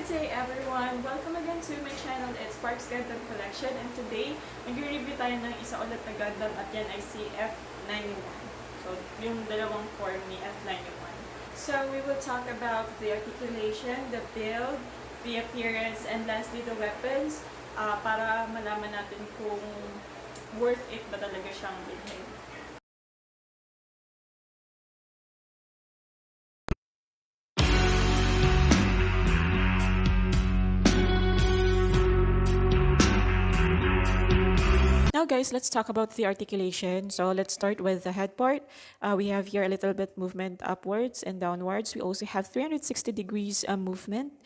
day everyone! Welcome again to my channel. It's Barc'z Gundam Collection, and today mag-review tayo ng isa ulit na Gundam at yan ay si F91. So, yung dalawang form ni F91. So, we will talk about the articulation, the build, the appearance, and lastly the weapons para malaman natin kung worth it ba talaga siyang bilhin. Now guys, let's talk about the articulation. So let's start with the head part. We have here a little bit movement upwards and downwards. We also have 360 degrees movement.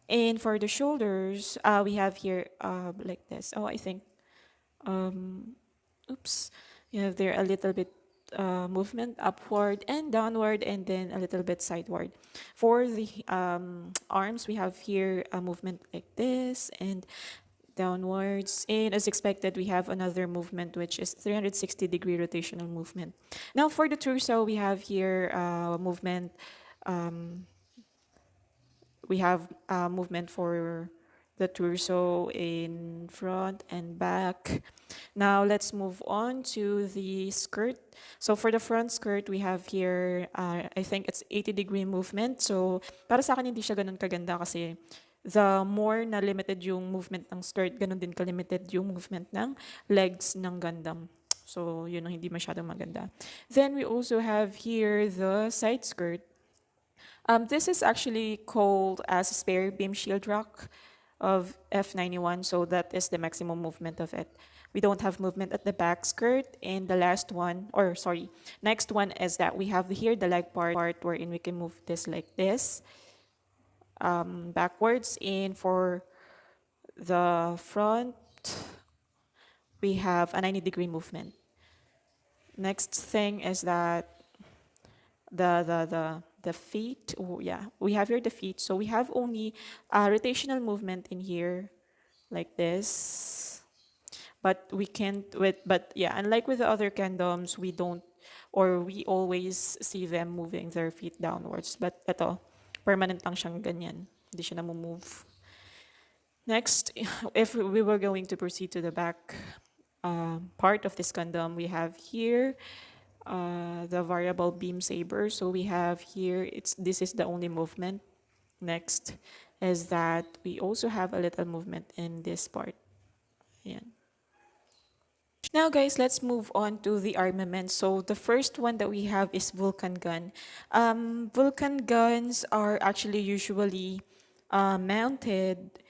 And for the shoulders, we have here like this. Oh, I think, oops. You have there a little bit movement upward and downward and then a little bit sideward. For the arms, we have here a movement like this and downwards, and as expected we have another movement which is 360-degree rotational movement. Now for the torso, we have here movement. We have movement for the torso in front and back. Now let's move on to the skirt. So for the front skirt, we have here I think it's 80-degree movement. So para sa akin hindi siya ganun kaganda kasi the more na limited yung movement ng skirt, ganun din ka-limited yung movement ng legs ng Gundam. So, yun ang hindi masyadong maganda. Then, we also have here the side skirt. This is actually called as spare beam shield rock of F91, so that is the maximum movement of it. We don't have movement at the back skirt. And the last one, or sorry, next one is that we have here the leg part wherein we can move this like this. Backwards, and for the front we have a 90-degree movement. Next thing is that the feet. Oh, yeah, we have here the feet, so we have only a rotational movement in here like this, but we can't but yeah, unlike with the other Gundams, we don't, or we always see them moving their feet downwards, but ito permanent lang siyang ganyan, hindi siya move. Next, if we were going to proceed to the back part of this Gundam, we have here the variable beam saber. So we have here, this is the only movement. Next is that we also have a little movement in this part. Yeah. Now guys, let's move on to the armament. So the first one that we have is Vulcan gun. Vulcan guns are actually usually mounted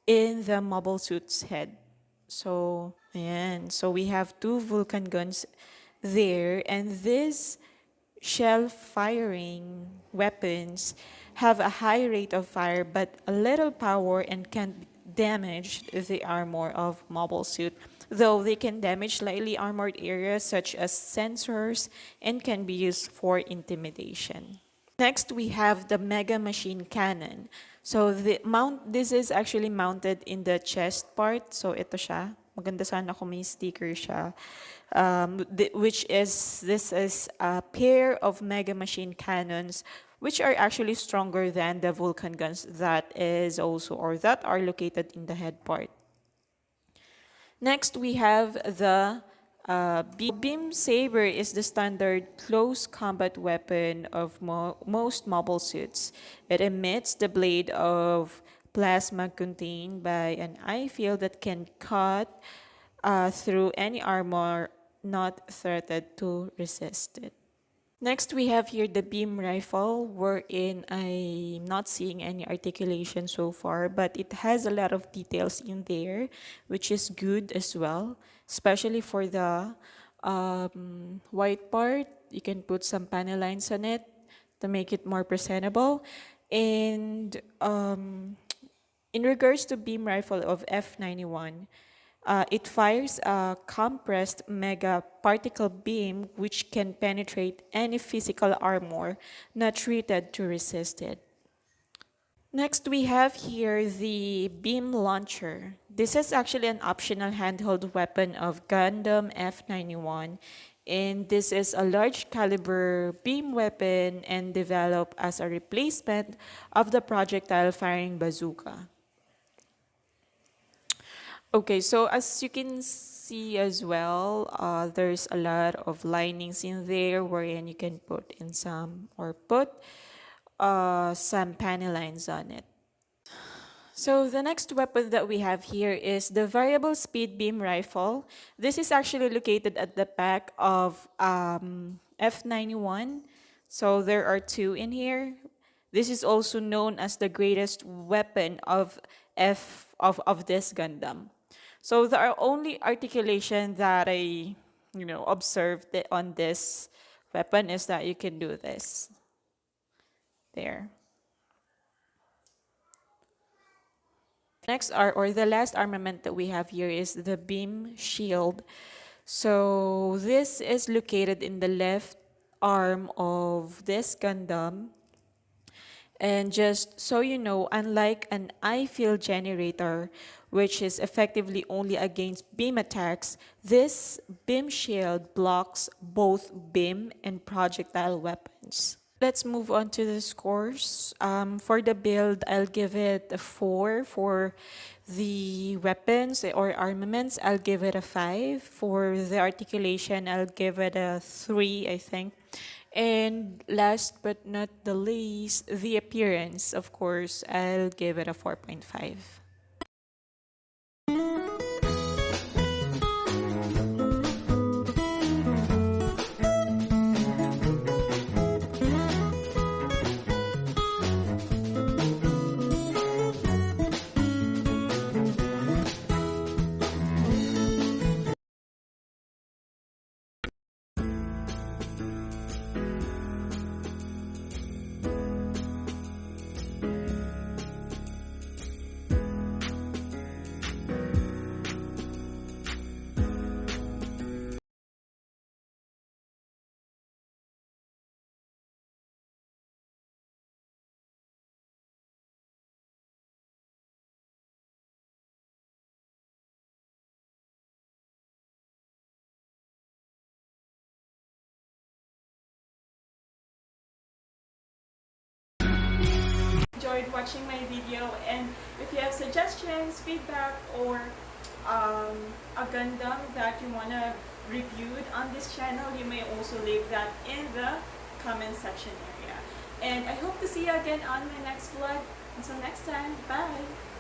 in the mobile suit's head. So, ayan. So we have two Vulcan guns there, and these shell firing weapons have a high rate of fire but a little power and can damage the armor of mobile suit, though they can damage slightly armored areas such as sensors and can be used for intimidation. Next, we have the Mega Machine Cannon. So this is actually mounted in the chest part. So ito siya. Maganda sana kung may sticker siya. This is a pair of Mega Machine Cannons which are actually stronger than the Vulcan guns that are located in the head part. Next, we have the beam saber is the standard close combat weapon of most mobile suits. It emits the blade of plasma contained by an eye field that can cut through any armor not threatened to resist it. Next, we have here the beam rifle, wherein I'm not seeing any articulation so far, but it has a lot of details in there, which is good as well, especially for the white part. You can put some panel lines on it to make it more presentable. And in regards to beam rifle of F91, it fires a compressed mega particle beam which can penetrate any physical armor not treated to resist it. Next, we have here the beam launcher. This is actually an optional handheld weapon of Gundam F91, and this is a large caliber beam weapon and developed as a replacement of the projectile firing bazooka. Okay, so as you can see as well, there's a lot of linings in there wherein you can put in some or put some panel lines on it. So the next weapon that we have here is the variable speed beam rifle. This is actually located at the back of F91. So there are two in here. This is also known as the greatest weapon of of this Gundam. So the only articulation that I observed on this weapon is that you can do this there. Next or the last armament that we have here is the beam shield. So this is located in the left arm of this Gundam. And just so you know, unlike an eye field generator, which is effectively only against beam attacks, this beam shield blocks both beam and projectile weapons. Let's move on to the scores. For the build, I'll give it a 4. For the weapons or armaments, I'll give it a 5. For the articulation, I'll give it a 3, I think. And last but not the least, the appearance, of course, I'll give it a 4.5. Enjoyed watching my video, and if you have suggestions, feedback, or a Gundam that you want to reviewed on this channel, you may also leave that in the comment section area. And I hope to see you again on my next vlog. Until next time, bye!